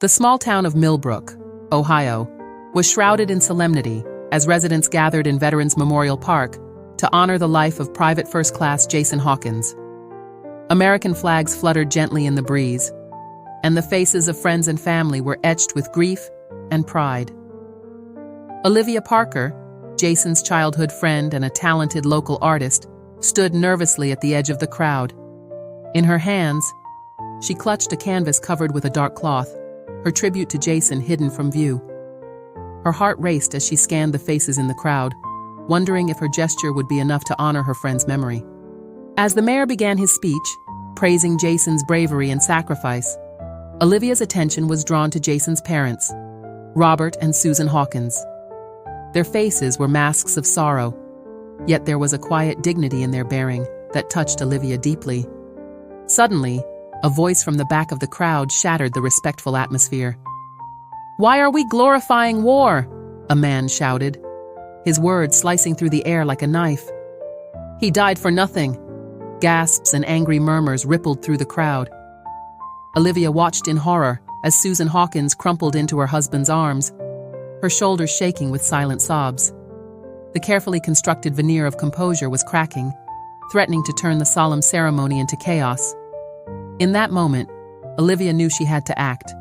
The small town of Millbrook, Ohio, was shrouded in solemnity as residents gathered in Veterans Memorial Park to honor the life of Private First Class Jason Hawkins. American flags fluttered gently in the breeze, and the faces of friends and family were etched with grief and pride. Olivia Parker, Jason's childhood friend and a talented local artist, stood nervously at the edge of the crowd. In her hands, she clutched a canvas covered with a dark cloth, her tribute to Jason hidden from view. Her heart raced as she scanned the faces in the crowd, wondering if her gesture would be enough to honor her friend's memory. As the mayor began his speech, praising Jason's bravery and sacrifice, Olivia's attention was drawn to Jason's parents, Robert and Susan Hawkins. Their faces were masks of sorrow, yet there was a quiet dignity in their bearing that touched Olivia deeply. Suddenly, a voice from the back of the crowd shattered the respectful atmosphere. "Why are we glorifying war?" a man shouted, his words slicing through the air like a knife. "He died for nothing." Gasps and angry murmurs rippled through the crowd. Olivia watched in horror as Susan Hawkins crumpled into her husband's arms, her shoulders shaking with silent sobs. The carefully constructed veneer of composure was cracking, threatening to turn the solemn ceremony into chaos. In that moment, Olivia knew she had to act.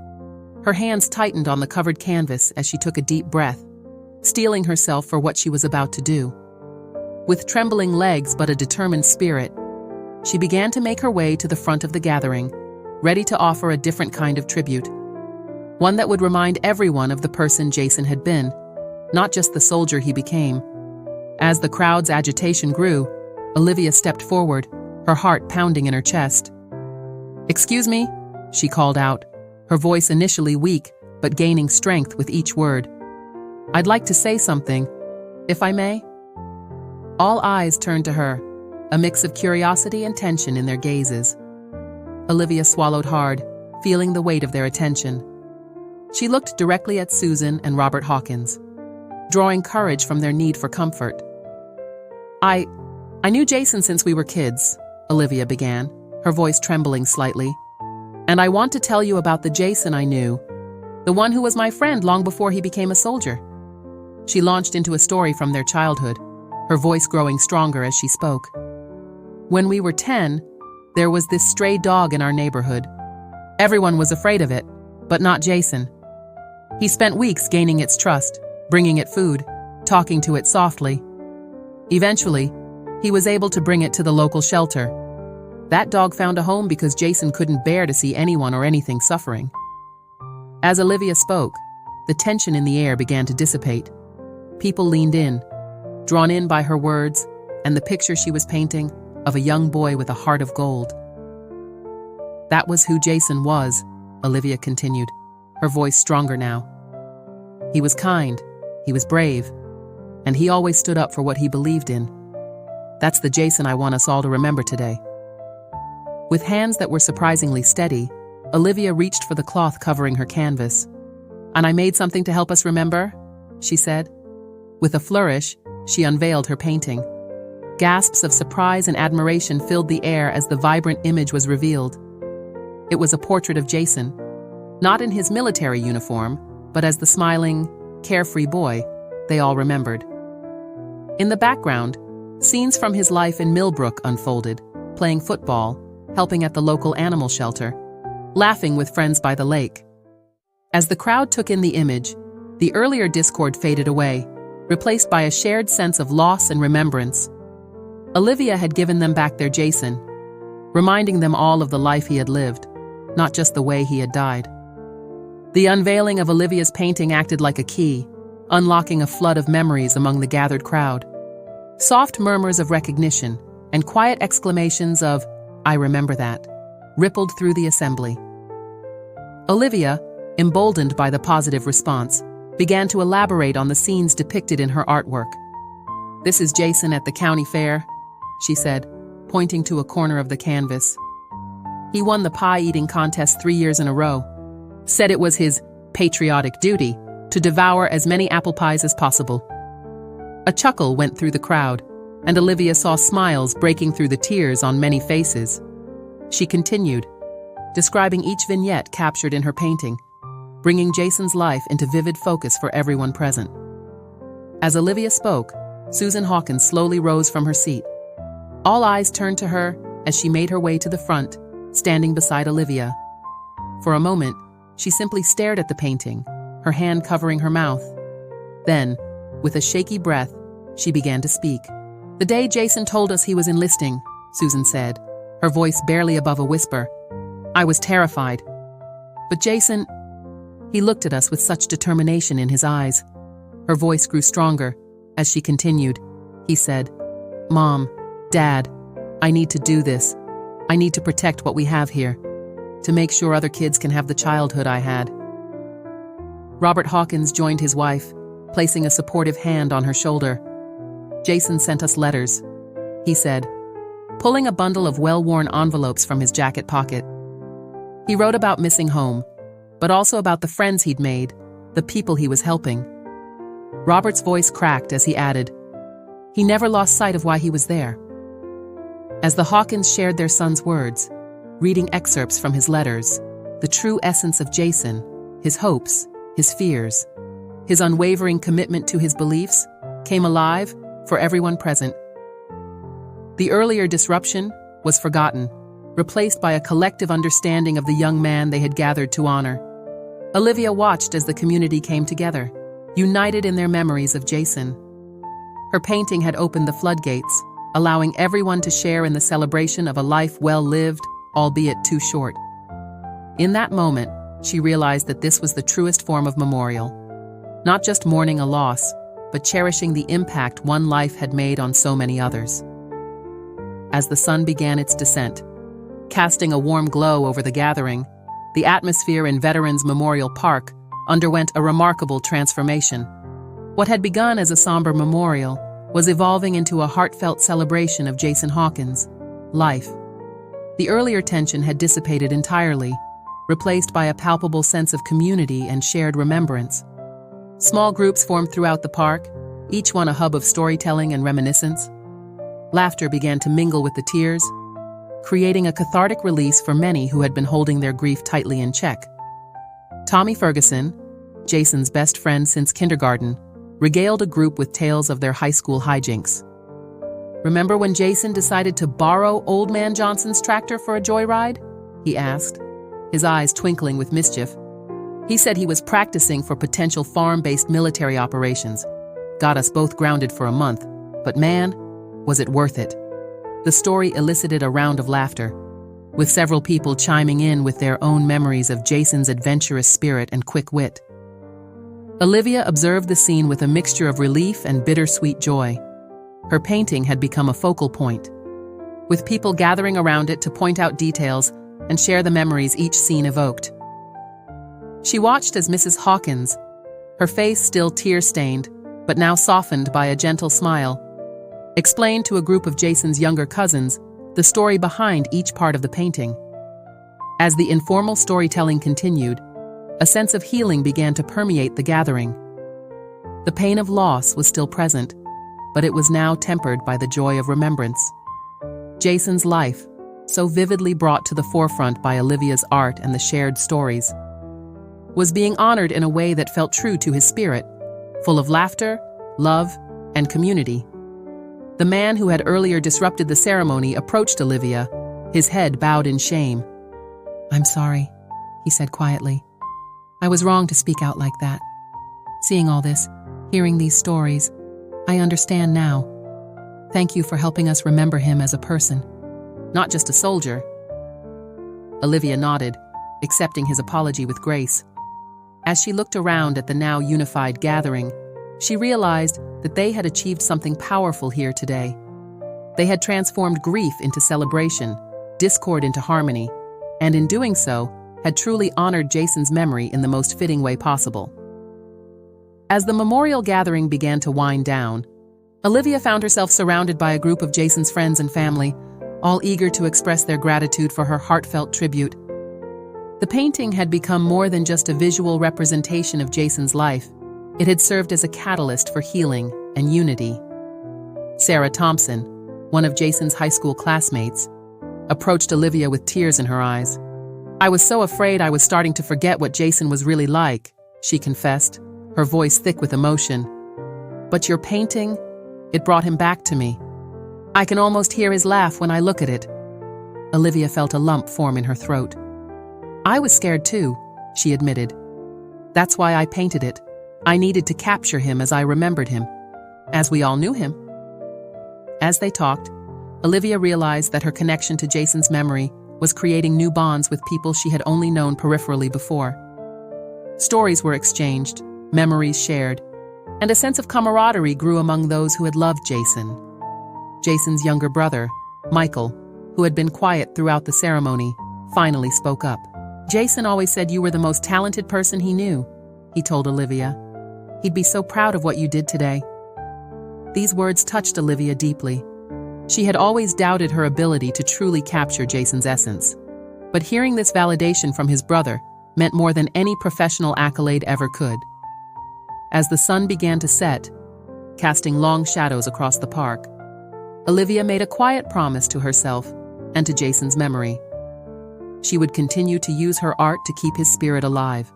Her hands tightened on the covered canvas as she took a deep breath, steeling herself for what she was about to do. With trembling legs but a determined spirit, she began to make her way to the front of the gathering, ready to offer a different kind of tribute. One that would remind everyone of the person Jason had been, not just the soldier he became. As the crowd's agitation grew, Olivia stepped forward, her heart pounding in her chest. "Excuse me," she called out, her voice initially weak but gaining strength with each word. "I'd like to say something, if I may." All eyes turned to her, a mix of curiosity and tension in their gazes. Olivia swallowed hard, feeling the weight of their attention. She looked directly at Susan and Robert Hawkins, drawing courage from their need for comfort. I knew Jason since we were kids," Olivia began, her voice trembling slightly. "And I want to tell you about the Jason I knew, the one who was my friend long before he became a soldier." She launched into a story from their childhood, her voice growing stronger as she spoke. "When we were 10, there was this stray dog in our neighborhood. Everyone was afraid of it, but not Jason. He spent weeks gaining its trust, bringing it food, talking to it softly. Eventually, he was able to bring it to the local shelter. That dog found a home because Jason couldn't bear to see anyone or anything suffering." As Olivia spoke, the tension in the air began to dissipate. People leaned in, drawn in by her words and the picture she was painting of a young boy with a heart of gold. "That was who Jason was," Olivia continued, her voice stronger now. "He was kind, he was brave, and he always stood up for what he believed in. That's the Jason I want us all to remember today." With hands that were surprisingly steady, Olivia reached for the cloth covering her canvas. "And I made something to help us remember," she said. With a flourish, she unveiled her painting. Gasps of surprise and admiration filled the air as the vibrant image was revealed. It was a portrait of Jason, not in his military uniform, but as the smiling, carefree boy they all remembered. In the background, scenes from his life in Millbrook unfolded, playing football, helping at the local animal shelter, laughing with friends by the lake. As the crowd took in the image, the earlier discord faded away, replaced by a shared sense of loss and remembrance. Olivia had given them back their Jason, reminding them all of the life he had lived, not just the way he had died. The unveiling of Olivia's painting acted like a key, unlocking a flood of memories among the gathered crowd. Soft murmurs of recognition and quiet exclamations of, "I remember that," rippled through the assembly. Olivia, emboldened by the positive response, began to elaborate on the scenes depicted in her artwork. "This is Jason at the county fair," she said, pointing to a corner of the canvas. "He won the pie-eating contest 3 years in a row. Said it was his patriotic duty to devour as many apple pies as possible." A chuckle went through the crowd, and Olivia saw smiles breaking through the tears on many faces. She continued, describing each vignette captured in her painting. bringing Jason's life into vivid focus for everyone present. As Olivia spoke, Susan Hawkins slowly rose from her seat. All eyes turned to her as she made her way to the front, standing beside Olivia. For a moment, she simply stared at the painting, her hand covering her mouth. Then, with a shaky breath, she began to speak. "The day Jason told us he was enlisting," Susan said, her voice barely above a whisper, "I was terrified. But Jason, he looked at us with such determination in his eyes." Her voice grew stronger as she continued. "He said, 'Mom, Dad, I need to do this. I need to protect what we have here, to make sure other kids can have the childhood I had.'" Robert Hawkins joined his wife, placing a supportive hand on her shoulder. "Jason sent us letters," he said, pulling a bundle of well-worn envelopes from his jacket pocket. He wrote about missing home, but also about the friends he'd made, the people he was helping. Robert's voice cracked as he added, "He never lost sight of why he was there." As the Hawkins shared their son's words, reading excerpts from his letters, the true essence of Jason, his hopes, his fears, his unwavering commitment to his beliefs, came alive for everyone present. The earlier disruption was forgotten, replaced by a collective understanding of the young man they had gathered to honor. Olivia watched as the community came together, united in their memories of Jason. Her painting had opened the floodgates, allowing everyone to share in the celebration of a life well lived, albeit too short. In that moment, she realized that this was the truest form of memorial. Not just mourning a loss, but cherishing the impact one life had made on so many others. As the sun began its descent, casting a warm glow over the gathering, the atmosphere in Veterans Memorial Park underwent a remarkable transformation. What had begun as a somber memorial was evolving into a heartfelt celebration of Jason Hawkins' life. The earlier tension had dissipated entirely, replaced by a palpable sense of community and shared remembrance. Small groups formed throughout the park, each one a hub of storytelling and reminiscence. Laughter began to mingle with the tears, creating a cathartic release for many who had been holding their grief tightly in check. Tommy Ferguson, Jason's best friend since kindergarten, regaled a group with tales of their high school hijinks. "Remember when Jason decided to borrow Old Man Johnson's tractor for a joyride?" he asked, his eyes twinkling with mischief. "He said he was practicing for potential farm-based military operations. Got us both grounded for a month, but man, was it worth it." The story elicited a round of laughter, with several people chiming in with their own memories of Jason's adventurous spirit and quick wit. Olivia observed the scene with a mixture of relief and bittersweet joy. Her painting had become a focal point, with people gathering around it to point out details and share the memories each scene evoked. She watched as Mrs. Hawkins, her face still tear-stained, but now softened by a gentle smile, explained to a group of Jason's younger cousins the story behind each part of the painting. As the informal storytelling continued, a sense of healing began to permeate the gathering. The pain of loss was still present, but it was now tempered by the joy of remembrance. Jason's life, so vividly brought to the forefront by Olivia's art and the shared stories, was being honored in a way that felt true to his spirit, full of laughter, love, and community. The man who had earlier disrupted the ceremony approached Olivia, his head bowed in shame. "I'm sorry," he said quietly. "I was wrong to speak out like that. Seeing all this, hearing these stories, I understand now. Thank you for helping us remember him as a person, not just a soldier." Olivia nodded, accepting his apology with grace. As she looked around at the now unified gathering, she realized that they had achieved something powerful here today. They had transformed grief into celebration, discord into harmony, and in doing so, had truly honored Jason's memory in the most fitting way possible. As the memorial gathering began to wind down, Olivia found herself surrounded by a group of Jason's friends and family, all eager to express their gratitude for her heartfelt tribute. The painting had become more than just a visual representation of Jason's life. It had served as a catalyst for healing and unity. Sarah Thompson, one of Jason's high school classmates, approached Olivia with tears in her eyes. "I was so afraid I was starting to forget what Jason was really like," she confessed, her voice thick with emotion. "But your painting, it brought him back to me. I can almost hear his laugh when I look at it." Olivia felt a lump form in her throat. "I was scared too," she admitted. "That's why I painted it. I needed to capture him as I remembered him, as we all knew him." As they talked, Olivia realized that her connection to Jason's memory was creating new bonds with people she had only known peripherally before. Stories were exchanged, memories shared, and a sense of camaraderie grew among those who had loved Jason. Jason's younger brother, Michael, who had been quiet throughout the ceremony, finally spoke up. "Jason always said you were the most talented person he knew," he told Olivia. "He'd be so proud of what you did today." These words touched Olivia deeply. She had always doubted her ability to truly capture Jason's essence. But hearing this validation from his brother meant more than any professional accolade ever could. As the sun began to set, casting long shadows across the park, Olivia made a quiet promise to herself and to Jason's memory. She would continue to use her art to keep his spirit alive,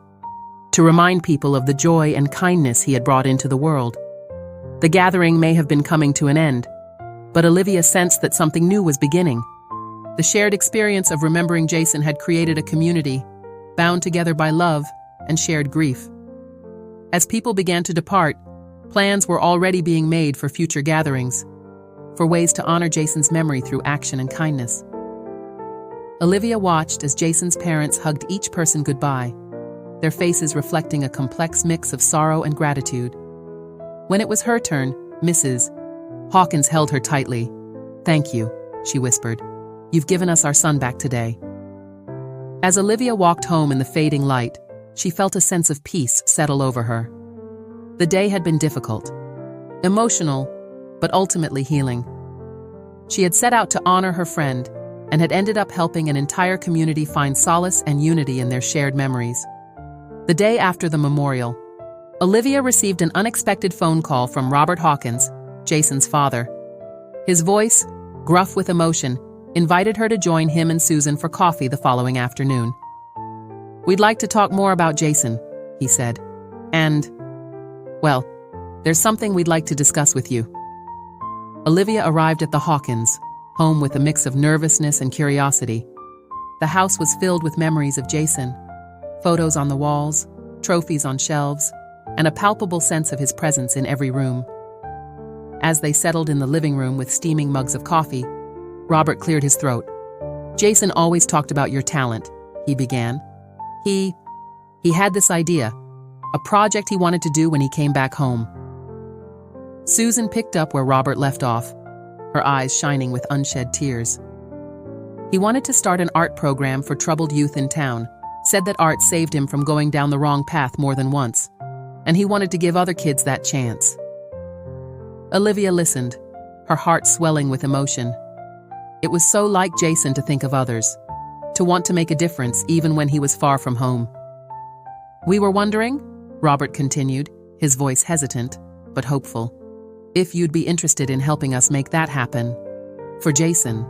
to remind people of the joy and kindness he had brought into the world. The gathering may have been coming to an end, but Olivia sensed that something new was beginning. The shared experience of remembering Jason had created a community, bound together by love and shared grief. As people began to depart, plans were already being made for future gatherings, for ways to honor Jason's memory through action and kindness. Olivia watched as Jason's parents hugged each person goodbye, their faces reflecting a complex mix of sorrow and gratitude. When it was her turn, Mrs. Hawkins held her tightly. "Thank you," she whispered. "You've given us our son back today." As Olivia walked home in the fading light, she felt a sense of peace settle over her. The day had been difficult, emotional, but ultimately healing. She had set out to honor her friend and had ended up helping an entire community find solace and unity in their shared memories. The day after the memorial, Olivia received an unexpected phone call from Robert Hawkins, Jason's father. His voice, gruff with emotion, invited her to join him and Susan for coffee the following afternoon. "We'd like to talk more about Jason," he said. "And, well, there's something we'd like to discuss with you." Olivia arrived at the Hawkins' home with a mix of nervousness and curiosity. The house was filled with memories of Jason, photos on the walls, trophies on shelves, and a palpable sense of his presence in every room. As they settled in the living room with steaming mugs of coffee, Robert cleared his throat. "Jason always talked about your talent," he began. He had this idea, a project he wanted to do when he came back home." Susan picked up where Robert left off, her eyes shining with unshed tears. "He wanted to start an art program for troubled youth in town, said that art saved him from going down the wrong path more than once, and he wanted to give other kids that chance." Olivia listened, her heart swelling with emotion. It was so like Jason to think of others, to want to make a difference even when he was far from home. "We were wondering," Robert continued, his voice hesitant, but hopeful, "if you'd be interested in helping us make that happen. For Jason."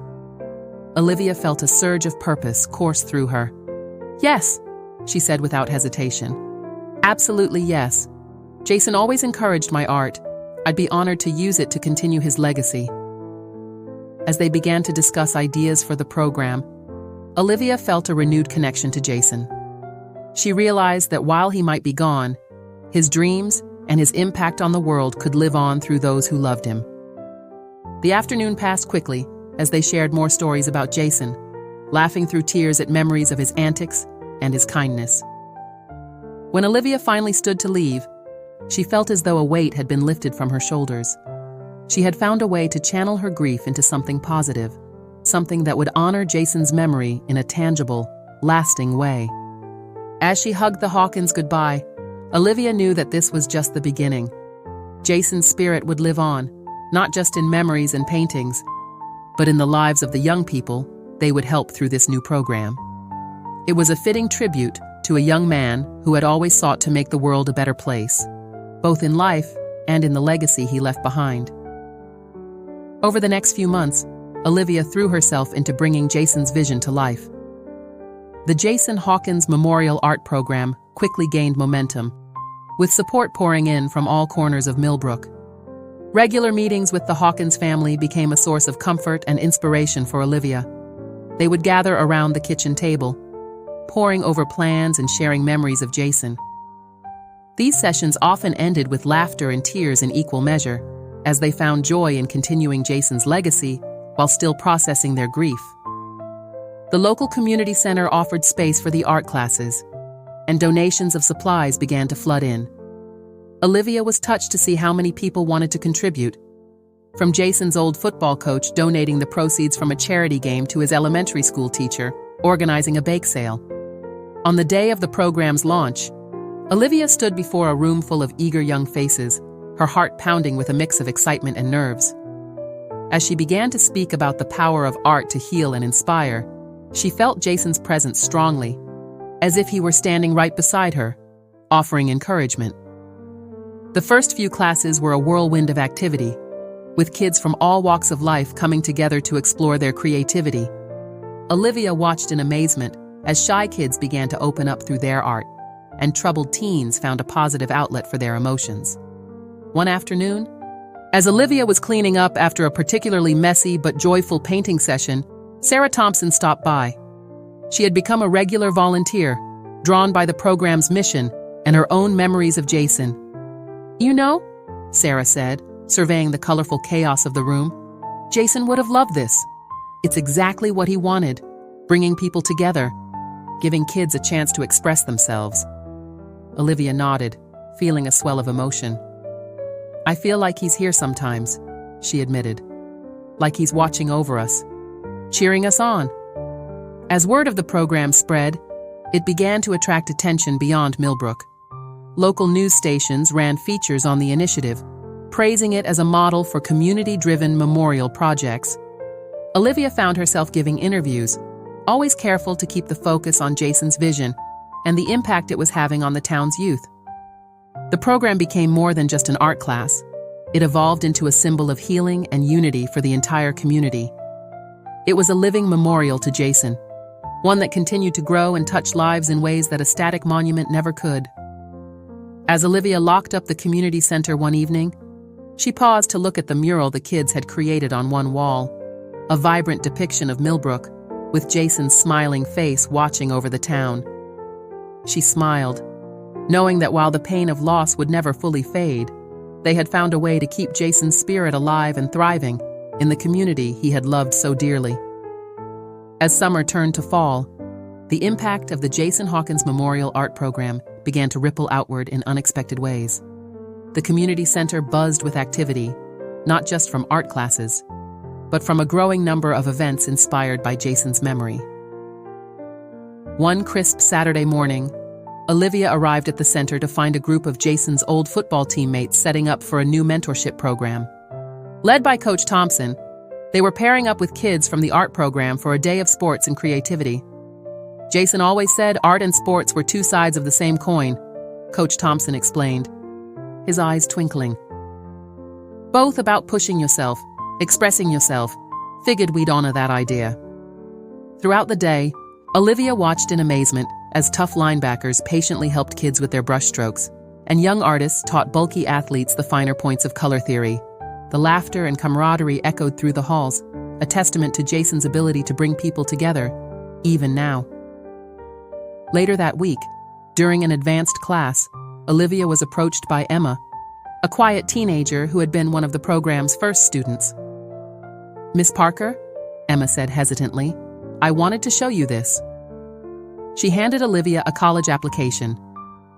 Olivia felt a surge of purpose course through her. "Yes," she said without hesitation. "Absolutely yes. Jason always encouraged my art. I'd be honored to use it to continue his legacy." As they began to discuss ideas for the program, Olivia felt a renewed connection to Jason. She realized that while he might be gone, his dreams and his impact on the world could live on through those who loved him. The afternoon passed quickly as they shared more stories about Jason, laughing through tears at memories of his antics and his kindness. When Olivia finally stood to leave, she felt as though a weight had been lifted from her shoulders. She had found a way to channel her grief into something positive, something that would honor Jason's memory in a tangible, lasting way. As she hugged the Hawkins goodbye, Olivia knew that this was just the beginning. Jason's spirit would live on, not just in memories and paintings, but in the lives of the young people they would help through this new program. It was a fitting tribute to a young man who had always sought to make the world a better place, both in life and in the legacy he left behind. Over the next few months, Olivia threw herself into bringing Jason's vision to life. The Jason Hawkins Memorial Art Program quickly gained momentum, with support pouring in from all corners of Millbrook. Regular meetings with the Hawkins family became a source of comfort and inspiration for Olivia. They would gather around the kitchen table, poring over plans and sharing memories of Jason. These sessions often ended with laughter and tears in equal measure, as they found joy in continuing Jason's legacy while still processing their grief. The local community center offered space for the art classes, and donations of supplies began to flood in. Olivia was touched to see how many people wanted to contribute, from Jason's old football coach donating the proceeds from a charity game to his elementary school teacher organizing a bake sale. On the day of the program's launch, Olivia stood before a room full of eager young faces, her heart pounding with a mix of excitement and nerves. As she began to speak about the power of art to heal and inspire, she felt Jason's presence strongly, as if he were standing right beside her, offering encouragement. The first few classes were a whirlwind of activity, with kids from all walks of life coming together to explore their creativity. Olivia watched in amazement as shy kids began to open up through their art, and troubled teens found a positive outlet for their emotions. One afternoon, as Olivia was cleaning up after a particularly messy but joyful painting session, Sarah Thompson stopped by. She had become a regular volunteer, drawn by the program's mission and her own memories of Jason. "You know," Sarah said, surveying the colorful chaos of the room, "Jason would have loved this. It's exactly what he wanted, bringing people together, giving kids a chance to express themselves." Olivia nodded, feeling a swell of emotion. "I feel like he's here sometimes," she admitted. "Like he's watching over us, cheering us on." As word of the program spread, it began to attract attention beyond Millbrook. Local news stations ran features on the initiative, praising it as a model for community-driven memorial projects. Olivia found herself giving interviews, always careful to keep the focus on Jason's vision and the impact it was having on the town's youth. The program became more than just an art class. It evolved into a symbol of healing and unity for the entire community. It was a living memorial to Jason, one that continued to grow and touch lives in ways that a static monument never could. As Olivia locked up the community center one evening, she paused to look at the mural the kids had created on one wall, a vibrant depiction of Millbrook, with Jason's smiling face watching over the town. She smiled, knowing that while the pain of loss would never fully fade, they had found a way to keep Jason's spirit alive and thriving in the community he had loved so dearly. As summer turned to fall, the impact of the Jason Hawkins Memorial Art Program began to ripple outward in unexpected ways. The community center buzzed with activity, not just from art classes, but from a growing number of events inspired by Jason's memory. One crisp Saturday morning, Olivia arrived at the center to find a group of Jason's old football teammates setting up for a new mentorship program. Led by Coach Thompson, they were pairing up with kids from the art program for a day of sports and creativity. Jason always said art and sports were two sides of the same coin, Coach Thompson explained, his eyes twinkling. "Both about pushing yourself, expressing yourself. Figured we'd honor that idea." Throughout the day, Olivia watched in amazement as tough linebackers patiently helped kids with their brushstrokes, and young artists taught bulky athletes the finer points of color theory. The laughter and camaraderie echoed through the halls, a testament to Jason's ability to bring people together, even now. Later that week, during an advanced class, Olivia was approached by Emma, a quiet teenager who had been one of the program's first students. "Miss Parker," Emma said hesitantly, "I wanted to show you this." She handed Olivia a college application,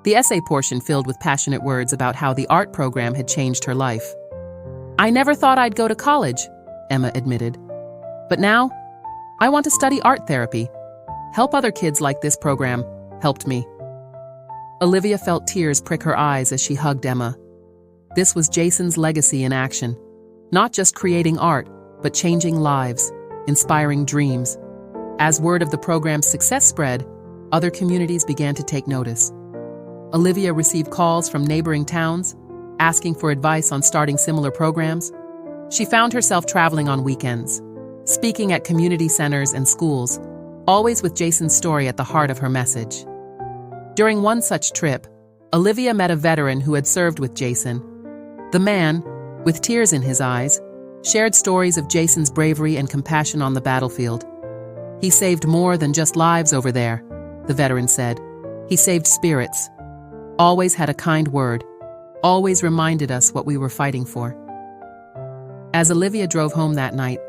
the essay portion filled with passionate words about how the art program had changed her life. "I never thought I'd go to college," Emma admitted. "But now, I want to study art therapy. Help other kids like this program helped me." Olivia felt tears prick her eyes as she hugged Emma. This was Jason's legacy in action, not just creating art, but changing lives, inspiring dreams. As word of the program's success spread, other communities began to take notice. Olivia received calls from neighboring towns, asking for advice on starting similar programs. She found herself traveling on weekends, speaking at community centers and schools, always with Jason's story at the heart of her message. During one such trip, Olivia met a veteran who had served with Jason. The man, with tears in his eyes, shared stories of Jason's bravery and compassion on the battlefield. "He saved more than just lives over there," the veteran said. "He saved spirits. Always had a kind word. Always reminded us what we were fighting for." As Olivia drove home that night,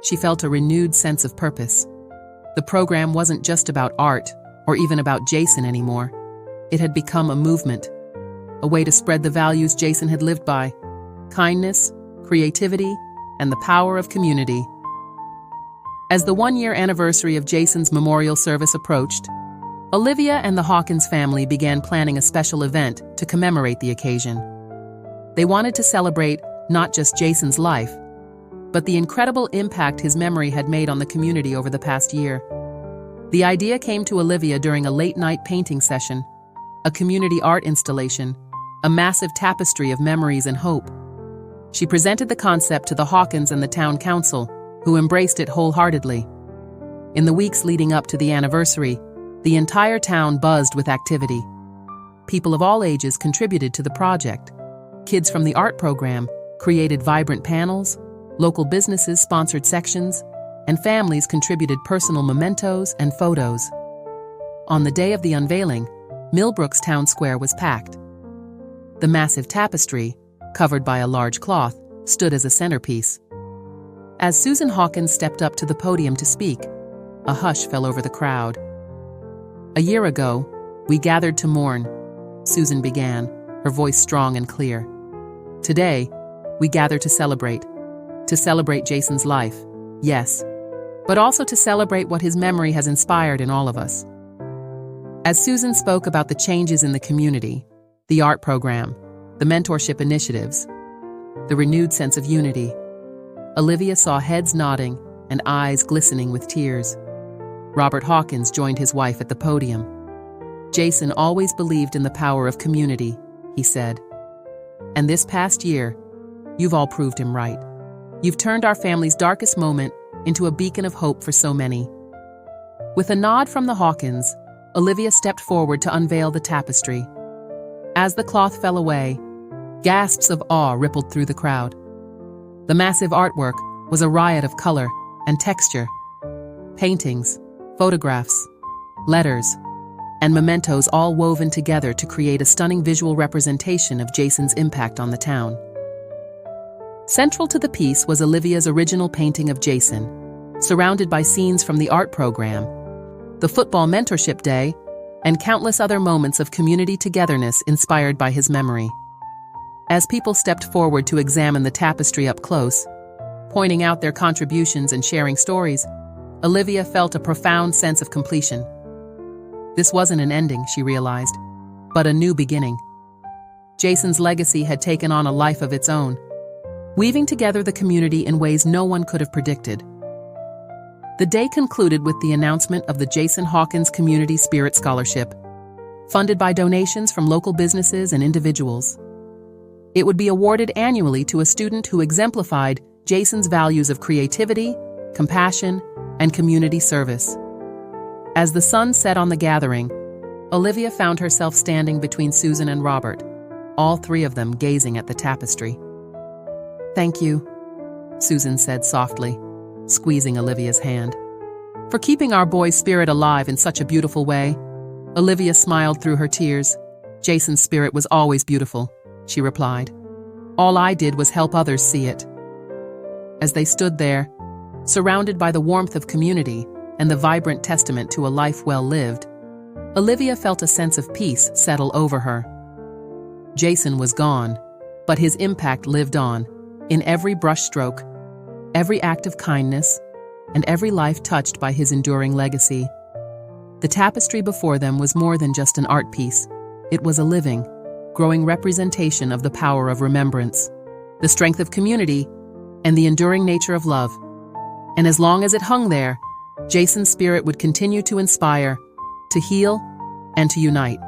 she felt a renewed sense of purpose. The program wasn't just about art or even about Jason anymore. It had become a movement, a way to spread the values Jason had lived by: kindness, creativity, and the power of community. As the one-year anniversary of Jason's memorial service approached, Olivia and the Hawkins family began planning a special event to commemorate the occasion. They wanted to celebrate not just Jason's life, but the incredible impact his memory had made on the community over the past year. The idea came to Olivia during a late-night painting session, a community art installation, a massive tapestry of memories and hope. She presented the concept to the Hawkins and the town council, who embraced it wholeheartedly. In the weeks leading up to the anniversary, the entire town buzzed with activity. People of all ages contributed to the project. Kids from the art program created vibrant panels, local businesses sponsored sections, and families contributed personal mementos and photos. On the day of the unveiling, Millbrook's town square was packed. The massive tapestry, covered by a large cloth, stood as a centerpiece. As Susan Hawkins stepped up to the podium to speak, a hush fell over the crowd. "A year ago, we gathered to mourn," Susan began, her voice strong and clear. "Today, we gather to celebrate Jason's life, yes, but also to celebrate what his memory has inspired in all of us." As Susan spoke about the changes in the community, the art program, the mentorship initiatives, the renewed sense of unity, Olivia saw heads nodding and eyes glistening with tears. Robert Hawkins joined his wife at the podium. "Jason always believed in the power of community," he said. "And this past year, you've all proved him right. You've turned our family's darkest moment into a beacon of hope for so many." With a nod from the Hawkins, Olivia stepped forward to unveil the tapestry. As the cloth fell away, gasps of awe rippled through the crowd. The massive artwork was a riot of color and texture. Paintings, photographs, letters, and mementos all woven together to create a stunning visual representation of Jason's impact on the town. Central to the piece was Olivia's original painting of Jason, surrounded by scenes from the art program, the football mentorship day, and countless other moments of community togetherness inspired by his memory. As people stepped forward to examine the tapestry up close, pointing out their contributions and sharing stories, Olivia felt a profound sense of completion. This wasn't an ending, she realized, but a new beginning. Jason's legacy had taken on a life of its own, weaving together the community in ways no one could have predicted. The day concluded with the announcement of the Jason Hawkins Community Spirit Scholarship, funded by donations from local businesses and individuals. It would be awarded annually to a student who exemplified Jason's values of creativity, compassion, and community service. As the sun set on the gathering, Olivia found herself standing between Susan and Robert, all three of them gazing at the tapestry. "Thank you," Susan said softly, squeezing Olivia's hand. "For keeping our boy's spirit alive in such a beautiful way." Olivia smiled through her tears. "Jason's spirit was always beautiful," she replied. "All I did was help others see it." As they stood there, surrounded by the warmth of community and the vibrant testament to a life well lived, Olivia felt a sense of peace settle over her. Jason was gone, but his impact lived on, in every brushstroke, every act of kindness, and every life touched by his enduring legacy. The tapestry before them was more than just an art piece. It was a living, growing representation of the power of remembrance, the strength of community, and the enduring nature of love. And as long as it hung there, Jason's spirit would continue to inspire, to heal, and to unite.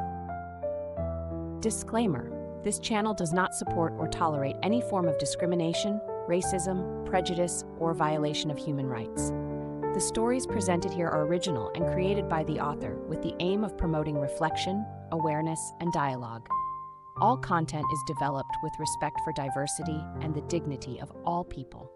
Disclaimer: this channel does not support or tolerate any form of discrimination, racism, prejudice, or violation of human rights. The stories presented here are original and created by the author with the aim of promoting reflection, awareness, and dialogue. All content is developed with respect for diversity and the dignity of all people.